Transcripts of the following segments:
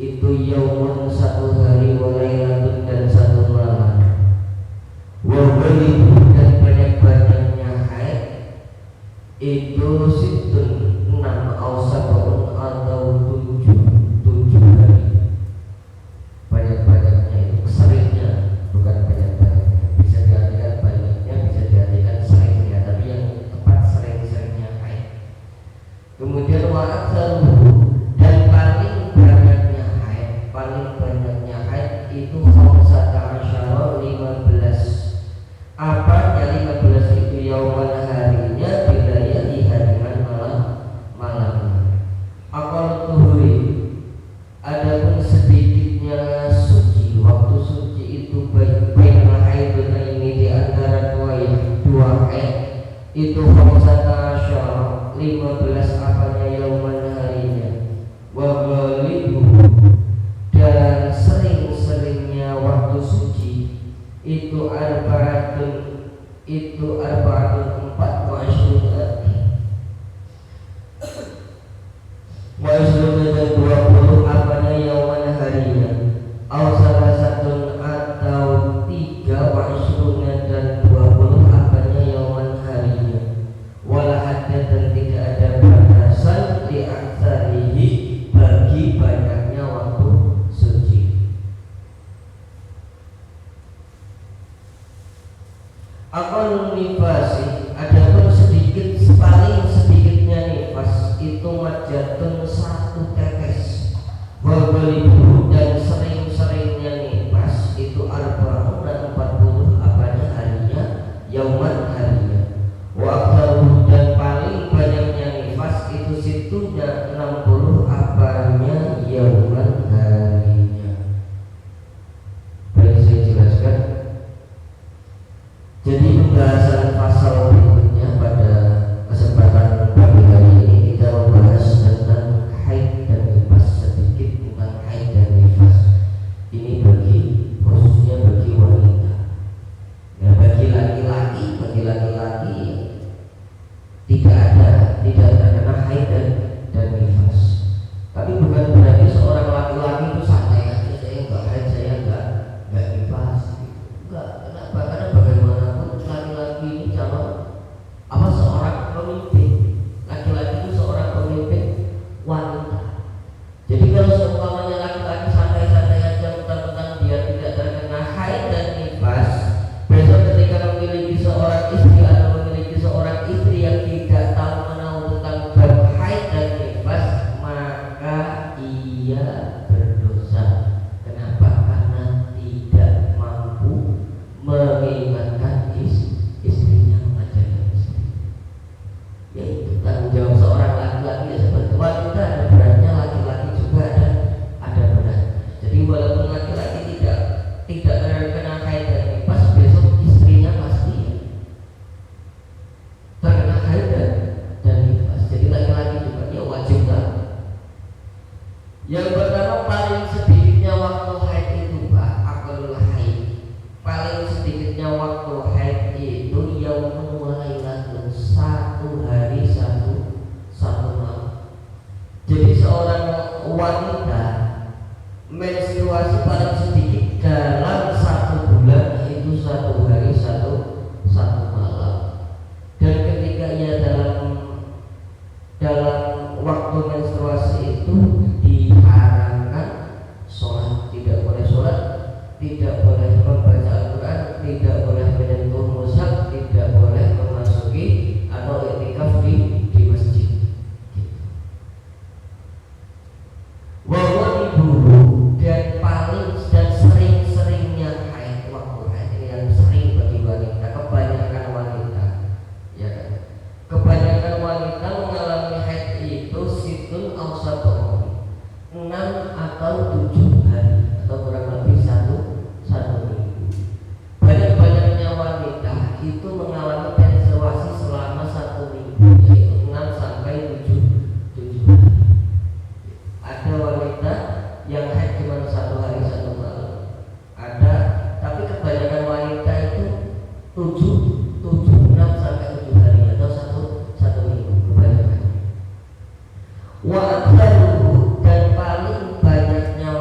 itu yaumun satu hari walailatun dan satu malam. Wabalibu dan banyak-banyaknya haid itu situn 6 ausabaun atau 7 hari. Banyak-banyaknya itu seringnya, bukan banyak-banyaknya. Bisa diartikan banyaknya, bisa diartikan seringnya, tapi yang tepat sering-seringnya haid. Kemudian wa'adzaluhu dan paling banyaknya haid itu khamsata asyara 15. Apanya 15 itu yauman harinya bilayali dengan malamnya. Akal tuhuri adapun sedikitnya suci, waktu suci itu bainal haiduna ini di antara dua haid itu khamsata asyara 15 apanya yauman harinya. Wa ghalibu dan sering-seringnya waktu suci itu arba'atun 4 wa isruna dan 20 apanya yauman harinya. Aw salah satu atau 3 wa isruna dan 20 apanya yauman harinya. Wala ada dan tidak ada batasan li aktsarihi bagi banyaknya waktu suci. Akal nifasi adapun sedikit, paling sedikitnya nifas itu majatun 1 tetes. Wabalibu dan sering-seringnya nifas itu arba'un 40 apanya harinya yauman harinya. Wa aktaruhu dan paling banyaknya nifas itu situnya 60 apanya yauman harinya. Baik, saya jelaskan. Jadi pembahasan pasal berikutnya pada kesempatan pagi hari ini kita membahas tentang haid dan nifas, sedikit tentang haid dan nifas. Ini khususnya bagi wanita. Ya, bagi laki-laki tidak terkena haid dan nifas. Tapi bukan berarti seorang laki-laki itu santai aja, saya enggak haid, saya enggak nifas. Enggak, kenapa? Karena bagaimanapun laki-laki ini calon seorang pemimpin. Laki-laki itu seorang pemimpin wanita. Jadi kalau seumpamanya laki-laki santai-santai aja mentang-mentang dia tidak terkena haid dan nifas, besok ketika memiliki seorang istri atau memiliki seorang istri yang tidak tahu menahu tentang bab haid dan nifas, maka ia berdosa. Kenapa? Karena tidak mampu mengingatkan istrinya, mengajarkan istri. Yaitu tanggung jawab seorang laki-laki ya, seperti wanita ada beratnya, laki-laki juga ada beratnya. Jadi walaupun laki-laki tidak terkena haid dan nifas, besok istrinya pasti terkena haid dan nifas. Jadi laki-laki juga dia wajib kan. Yang pertama, paling sedikitnya waktu haid itu akalul haid. Paling sedikitnya waktu haid itu yaumun walailatun, 1 hari 1 malam. Jadi seorang wanita menstruasi paling sedikit dalam 1 bulan itu 1 hari 1 malam. Dan ketika ia dalam waktu menstruasi itu diharamkan sholat, tidak boleh sholat, tidak boleh membaca Al-Quran, tidak boleh menyentuh mushaf, tidak boleh memasuki atau i'tikaf di masjid. Wawanibuhu dan paling dan sering-seringnya haid, waktu haid ini yang sering bagi wanita, kebanyakan wanita, ya kan? Kebanyakan wanita mengalami haid itu situn awsatuhum 6 atau 7 hari atau kurang lebih satu minggu. Banyak-banyaknya wanita itu mengalami menstruasi selama 1 minggu, yaitu 6 sampai 7 hari. Ada wanita yang haid cuma 1 hari 1 malam. Ada, tapi kebanyakan wanita itu 6 sampai 7 hari atau satu minggu kebanyakan. Wa aksaruhu dan paling banyaknya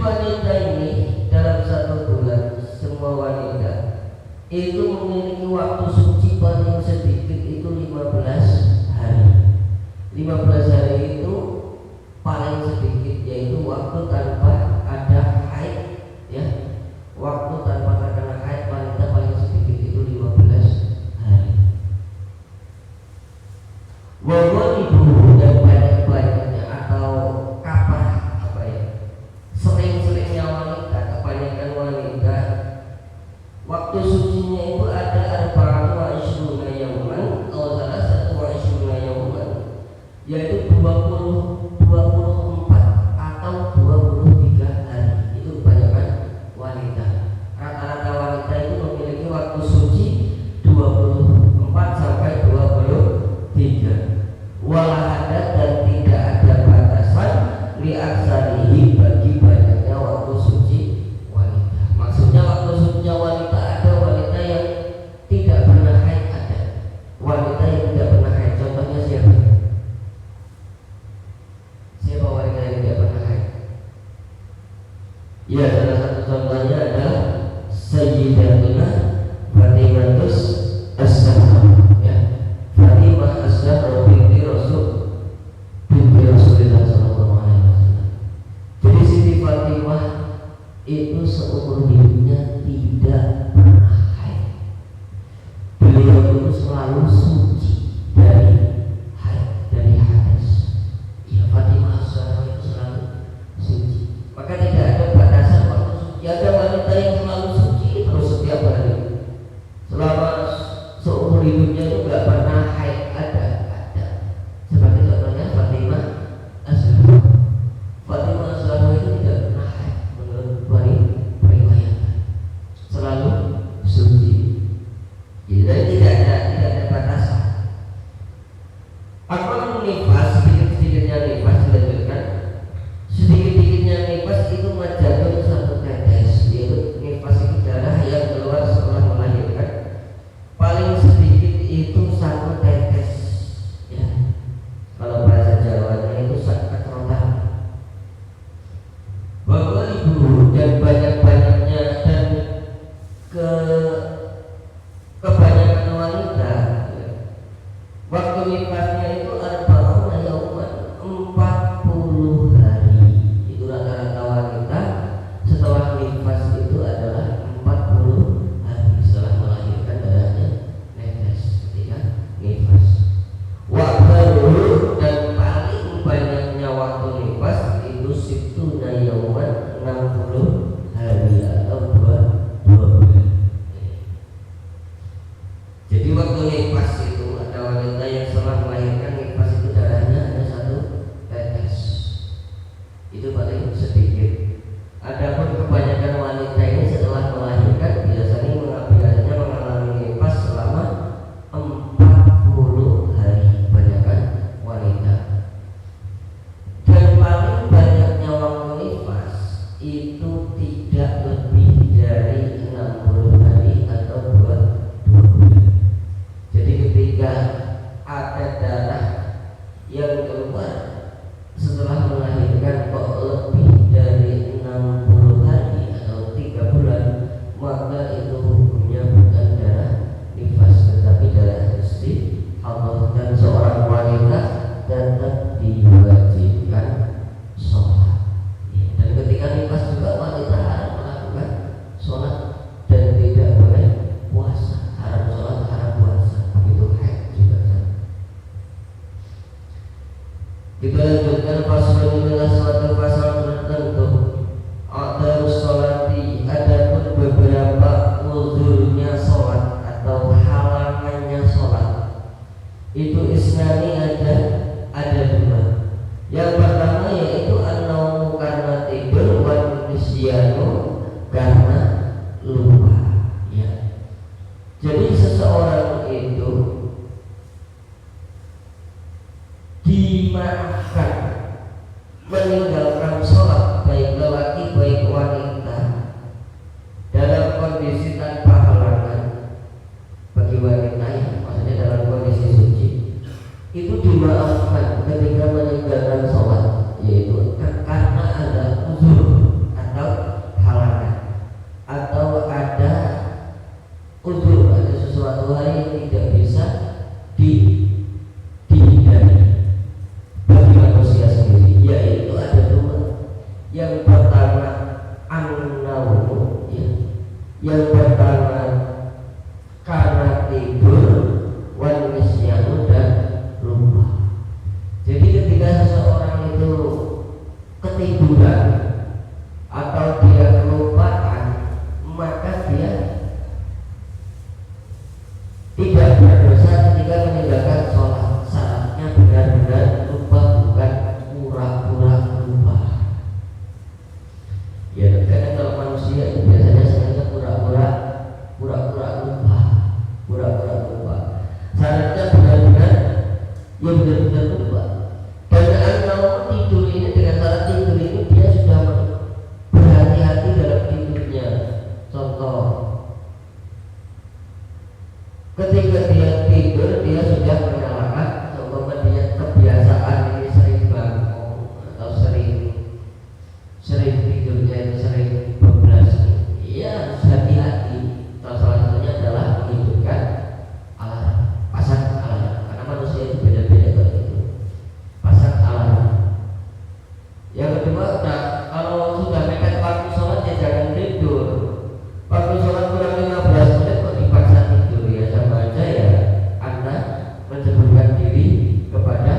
wanita ini dalam 1 bulan semua wanita itu memiliki waktu suci paling sedikit itu 15 hari. 15 hari itu paling sedikit, yaitu waktu tanpa ada haid, ya. Waktu tanpa terkena haid wanita paling sedikit itu 15 hari. Walaupun ibu dan banyak-banyaknya atau kapan apa ya, sering-seringnya wanita, kebanyakan wanita waktu sucinya itu ada arba'atu wa ishruna yauman atau salah satu wa ishruna yauman, yaitu 24 atau 23 hari. Itu kebanyakan wanita. Rata-rata wanita itu memiliki waktu suci 24 sampai 23. Walah ada dan tidak ada batasan li aksarihi bagi banyaknya waktu suci wanita. Maksudnya waktu sucinya wanita ada wanita yang tidak pernah haid, ada wanita yang tidak pernah haid. Contohnya siapa? Siapa wanita yang tidak pernah haid? Ya, salah satu contohnya adalah Sayyidatuna Fatimatus As-Zahra, ya. Fatimah As-Zahra binti Rasulullah sallallahu alaihi wasallam. Jadi Siti Fatimah itu seumur hidupnya tidak pernah haid. Beliau itu selalu suci dari haid, dari hadas. Ya, Fatimah As-Zahra itu selalu suci. Maka tidak ada batasan waktu suci. Ada wanita yang selalu suci terus setiap hari. Selama seumur hidupnya itu nggak pernah haid, ada. Seperti contohnya Fatimah Az-Zahra. Fatimah Az-Zahra itu tidak pernah haid menurut periwayatan, selalu suci. Jadi tidak ada batasan. Apa nifas, sedikit-sedikitnya nifas dilanjutkan. Sedikit-sedikitnya nifas itu menjatuh satu tetes, yaitu nifas itu darah yang keluar setelah melahirkan. Paling sedikit itu 1 tetes, ya. Kalau bahasa Jawanya itu sangat kerotan. Bahwa ibu dan banyak-banyaknya dan kebanyakan wanita, ya, waktu nifasnya itu arba'una yauman, 40 hari. Itu rata-rata wanita setelah nifas itu adalah 40 hari setelah melahirkan darahnya netes ketika nifas. Waktu dan paling banyaknya waktu nifas itu situna yauman, 60 hari atau 2 bulan. Jadi waktu nifas itu ada wanita yang setelah melahirkan nifas itu darahnya hanya 1 tetes. Itu paling sedikit. Adapun kebanyakan wanita ini setelah melahirkan biasanya mengalami nifas selama 40 hari, kebanyakan wanita. Dan paling banyaknya waktu nifas itu tidak lebih dari 60 hari atau 2 bulan. Jadi ketika ada darah yang keluar setelah melahirkan kok lebih dari 60 hari Yang pertama an-naumu, ya. Yang pertama karena tidur, wan nisyanu dan lupa. Jadi ketika seseorang itu ketiduran atau dia kelupaan, maka dia tidak berdosa ketika meninggalkan sholat. Syaratnya benar-benar lupa, bukan pura-pura lupa. Ya, karena kalau manusia itu biasanya sengaja pura-pura lupa, pura-pura lupa. Syaratnya benar-benar, ya benar-benar lupa. Dan kalau tidur ini, dengan syarat tidur ini dia sudah berhati-hati dalam tidurnya. Contoh, ketika dia tidur dia sudah menyalakan, contohnya dia kebiasaan ini sering bangun atau sering tidurnya itu sering bablas, iya harus hati-hati. Salah satunya adalah menghidupkan alarm, pasang alarm, karena manusia itu beda-beda kalau itu, pasang alarm. Yang kedua, kalau sudah mepet waktu sholat ya jangan tidur. Waktu sholat kurang 15 menit kok dipaksa tidur, ya sama aja ya Anda menjeburkan diri kepada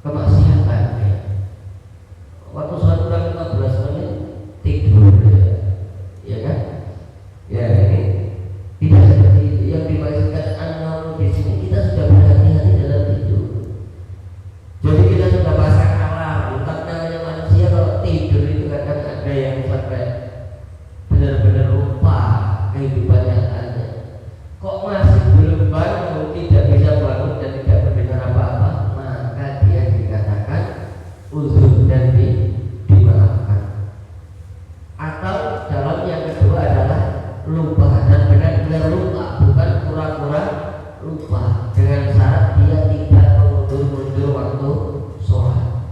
kemaksiatan, ya. Waktu sholat kurang 15 menit tidur, ya kan? Ya ini tidak seperti itu. Yang dimaksudkan an-naum di sini, kita sudah berhati-hati dalam tidur. Jadi kita sudah pasang alarm. Namanya manusia kalau tidur itu kadang ada yang sampai benar-benar lupa kehidupan nyatanya. Kok masih belum bangun, tidak bisa bangun dan tidak mendengar apa-apa, maka dia dikatakan uzur dan dimaafkan. Atau dalam yang kedua adalah lupa, dan benar-benar lupa, bukan pura-pura lupa, dengan syarat dia tidak mengundur-mundur waktu sholat.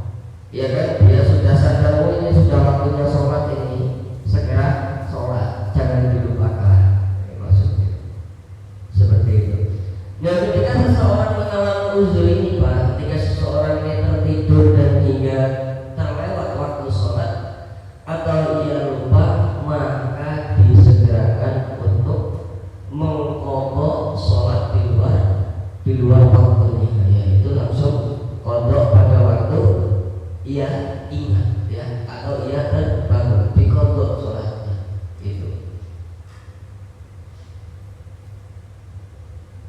Ya kan, dia sudah sadar, oh ini sudah waktunya sholat, ini segera sholat, jangan dilupakan. Maksudnya seperti itu. Nah, ketika seseorang mengalami uzur ini, Pak, ketika seseorang ini tertidur dan hingga terlewat waktu sholat atau ia lupa, maka disegerakan untuk mengqadha sholat di luar waktunya, yaitu langsung qadha pada waktu ia ingat, ya, atau ia terbangun, diqadha sholatnya itu.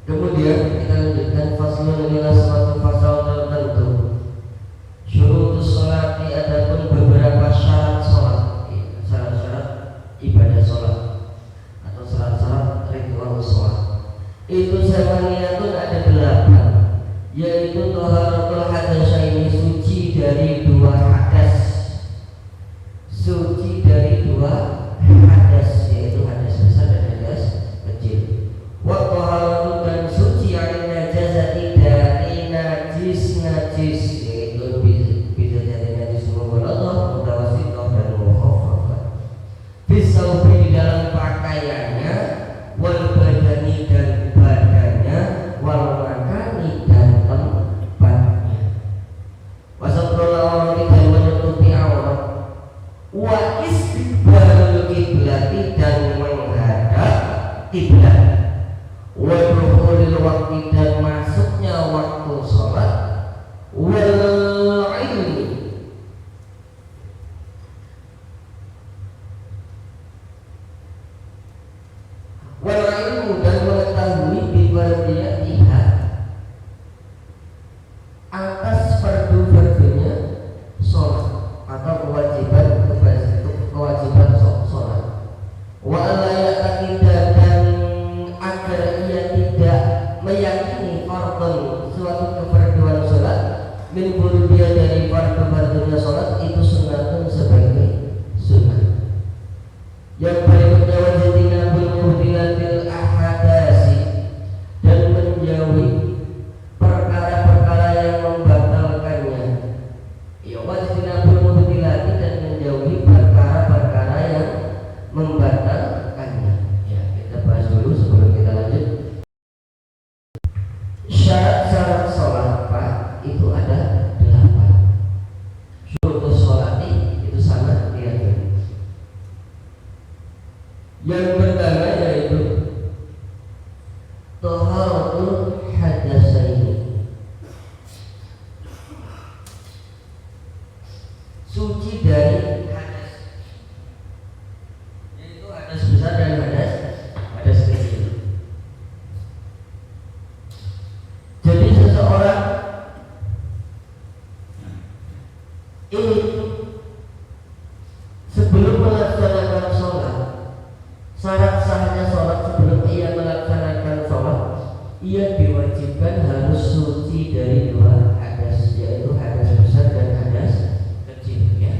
Kemudian kita lanjutkan faslun, inilah suatu pasal tertentu. Syurutus sholati, adapun beberapa syarat sholat, syarat-syarat ibadah sholat atau syarat-syarat ritual sholat. Itu samaniyatun, ada 8, yaitu thaharatul hadatsaini, suci dari dua hadas, suci dari dua hadas, yaitu hadas besar dan hadas kecil. Wa taharatu, dan suci dari najasati, dari najis, yaitu bisa jadi najis mughalladhah, mutawassithah dan mukhaffafah. Bisaubi, di dalam pakaiannya, wal badani, dan badannya, wal makani, dan tempatnya. Wasatrul awrati, dan menutupi aurat. Wa istiqbalul kiblati, dan menghadap kiblat. Wa dukhulil waqti, dan masuknya waktu sholat. Wal ilmi, dan mengetahui bifardiyatiha, atas fardu-fardunya sholat atau kewajiban sholat. Wa alla ya'taqida, dan agar ia tidak meyakini fardun, suatu kefarduan sholat, min burudiyah, dari fardu-fardunya sholat itu sunnatun, sebagai sunnah. Yang berikutnya, wajibina bil muhdilatil ahadat, Yang pertama yaitu taharatul hadatsaini, suci dari hadas, yaitu hadas besar dan hadas kecil. Jadi seseorang ini sebelum melaksanakan sholat, syarat sahnya sholat sebelum ia melaksanakan sholat, ia diwajibkan harus suci dari dua hadas, yaitu hadas besar dan hadas kecil, ya.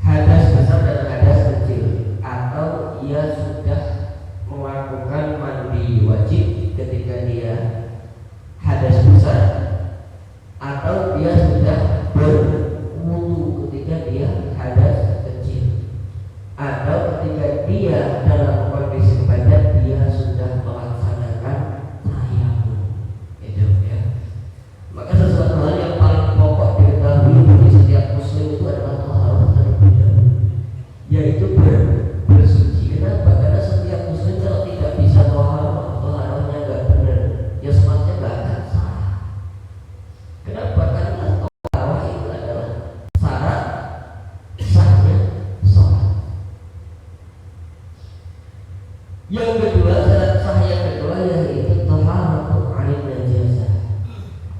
Hadas besar dan hadas kecil, atau ia sudah melakukan mandi wajib ketika dia hadas besar, atau dia sudah berwudu ketika dia hadas kecil, atau ketika dia dalam kondisi badan dia sudah melaksanakan tayamum, itu ya. Maka sesuatu hal yang paling pokok diketahui bagi setiap muslim itu adalah taharah terlebih dahulu, yaitu bersuci. Kenapa? Karena setiap muslim kalau tidak bisa taharahnya nggak benar, ya sholatnya nggak akan sah. Kenapa? Karena taharah itu adalah syarat sahnya sholat. Yang kedua, syarat sah yang kedua yaitu taharatu 'anil najasah,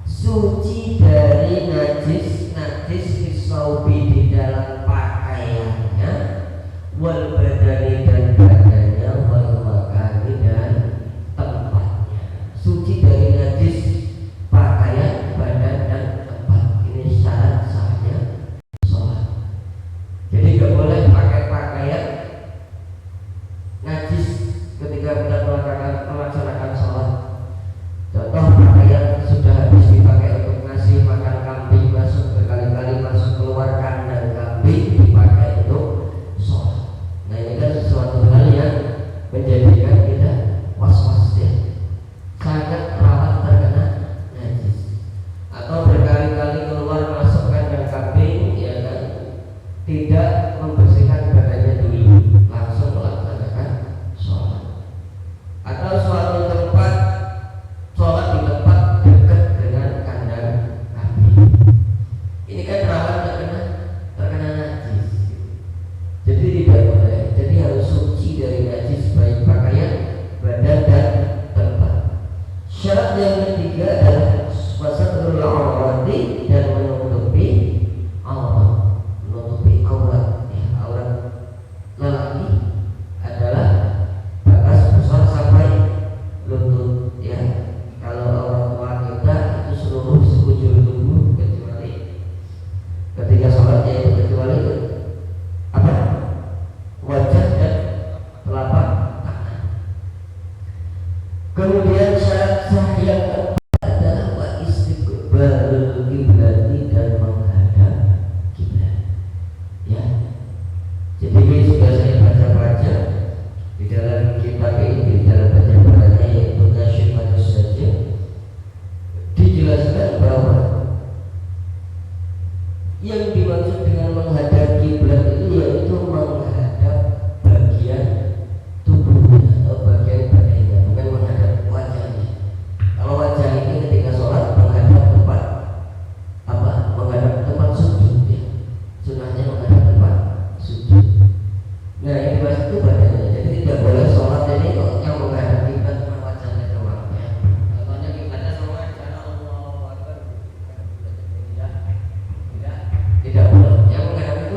suci dari najis fisaubi, di dalam pakaiannya, wal badani dan badannya, wal makani dan tempatnya. Suci dari najis pakaian, badan dan tempat. Ini syarat sahnya sholat. Jadi gak boleh pakai pakaian najis ketika kita melaksanakan sholat. Contoh, pakaian sudah habis dipakai untuk ngasih makan kambing, masuk berkali-kali masuk keluar kandang kambing, dipakai untuk sholat. Nah ini kan sesuatu hal yang menjadikan kita was-was, ya, sangat rawan terkena najis. Atau berkali-kali keluar masuk kandang kambing, ya kan, tidak membersihkan badannya dulu, langsung melaksanakan sholat. Atau suatu tempat sholat di tempat dekat dengan kandang kambing, ini kan rawan terkena najis. Jadi tidak boleh. Jadi harus suci dari najis, baik pakaian, badan dan tempat. Syarat yang ketiga adalah wasatrul aurati, dan menutupi aurat. Menutupi aurat, ya, aurat lelaki adalah batas besar sampai lutut, ya. Kalau aurat wanita itu seluruh sekujur tubuh, kecuali ketika sholat, yaitu kecuali apa? Wajah dan telapak tangan. Kemudian syarat sah yang keempat adalah wa istiqbalul kiblati, dan menghadap kiblat, ya. Jadi ini sudah saya baca-baca di dalam kitab ini, di dalam baca-bacanya yaitu Nasyifatus saja, dijelaskan bahwa yang dimaksud dengan menghadap kiblat itu yaitu menghadap bagian tubuhnya atau bagian badannya, bukan menghadap wajahnya. Kalau wajah ini ketika sholat menghadap tempat apa? Menghadap tempat sujud, ya. Sunahnya menghadap tempat sujud. Nah yang dimaksud itu badannya. Jadi tidak boleh sholat ini kok yang menghadap kiblat cuma wajahnya doang, ya. Contohnya kiblatnya semua di sana, Allahu Akbar, tidak boleh. Yang menghadap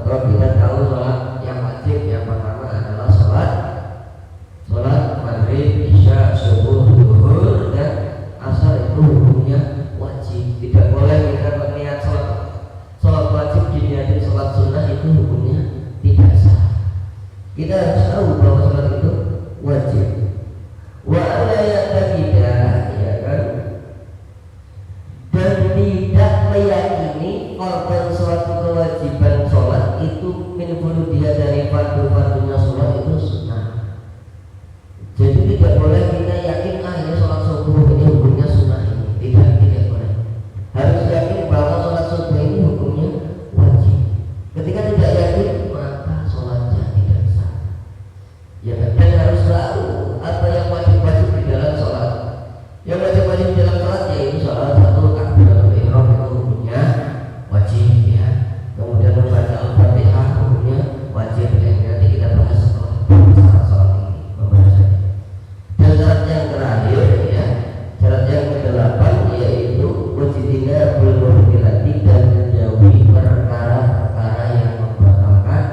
Kalau kita tahu sholat yang wajib yang pertama adalah sholat maghrib, isya, subuh, zuhur dan asar itu hukumnya wajib. Tidak boleh kita berniat sholat wajib diniatin sholat sunnah, itu hukumnya tidak sah. Kita harus tahu bahwa sholat itu wajib. Wa ala ya'taqidah, ya kan, dan tidak meyakini korban suatu kewajiban sholat itu min dia dari fardu-fardunya sholat itu sunnah. Jadi tidak boleh kita yakin ini sholat subuh ini hukumnya sunnah ini. Tidak boleh. Harus yakin bahwa sholat subuh ini hukumnya wajib. Ketika tidak yakin, maka sholatnya tidak sah. Ya, dan harus tahu apa yang wajib-wajib di dalam sholat. Yang wajib-wajib di dalam sholat yaitu salah satu takbiratul ihram itu hukumnya wajib, ya. Kemudian membaca al-fatihah hukumnya wajib, yang nanti kita bahas setelah sholat ini pembahasannya. Dan syarat yang terakhir, ya, syarat yang kedelapan yaitu wajibnya bermurtilati dan menjauhi perkara-perkara yang membatalkan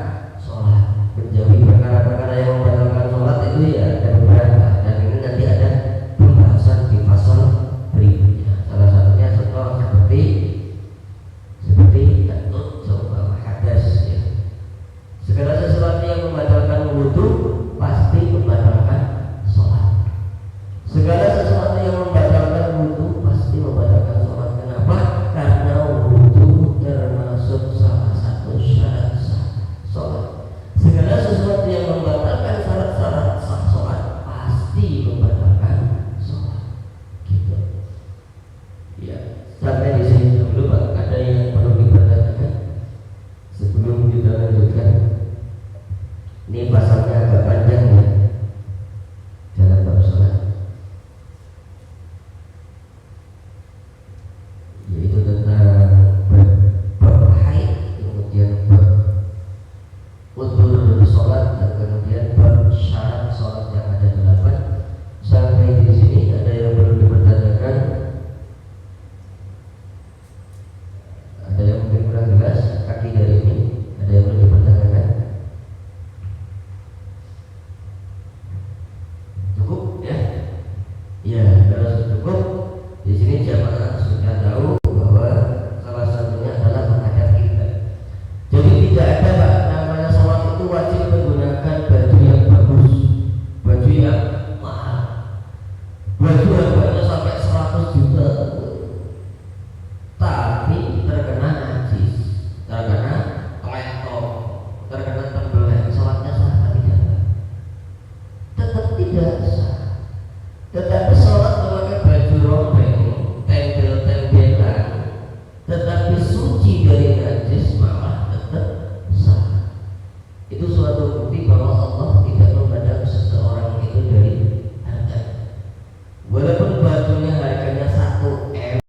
sholat. Menjauhi perkara-perkara yang membatalkan sholat itu ya ada beberapa, dan ini nanti ada pembahasan di pasal berikutnya. Salah satunya contoh seperti takut sama hadas, ya. Segala sesuatu yang membatalkan wudu pasti membatalkan sholat. Segala sesuatu yang membatalkan wudu pasti membatalkan sholat. Kenapa? Karena wudu termasuk salah satu syarat sah sholat. Segala sesuatu yang membatalkan syarat-syarat sah sholat pasti membatalkan sholat. Gitu. Ya, sampai di sini dulu Pak. Ada yang perlu dipertanyakan sebelum kita lanjutkan? Ini pasalnya agak panjang, ya, dalam bab sholat, yaitu tentang bab haid, kemudian bab udzur sholat, dan kemudian bab syarat sholat yang ada 8. Sampai di sini ada yang perlu dipertanyakan? Ada yang mungkin kurang jelas kaki dari ini? Ada yang perlu dipertanyakan? Cukup, ya? Ya, kalau sudah cukup, di sini jamaah sudah tahu bahwa salah satunya adalah menghadap kiblat. Jadi tidak ada Pak namanya sholat itu wajib menggunakan baju yang bagus, baju yang mahal, baju harganya sampai 100 juta, tapi terkena najis, terkena koletok, terkena tembeleng, sholatnya sah atau tidak? Tetap tidak sah. Tetapi sholat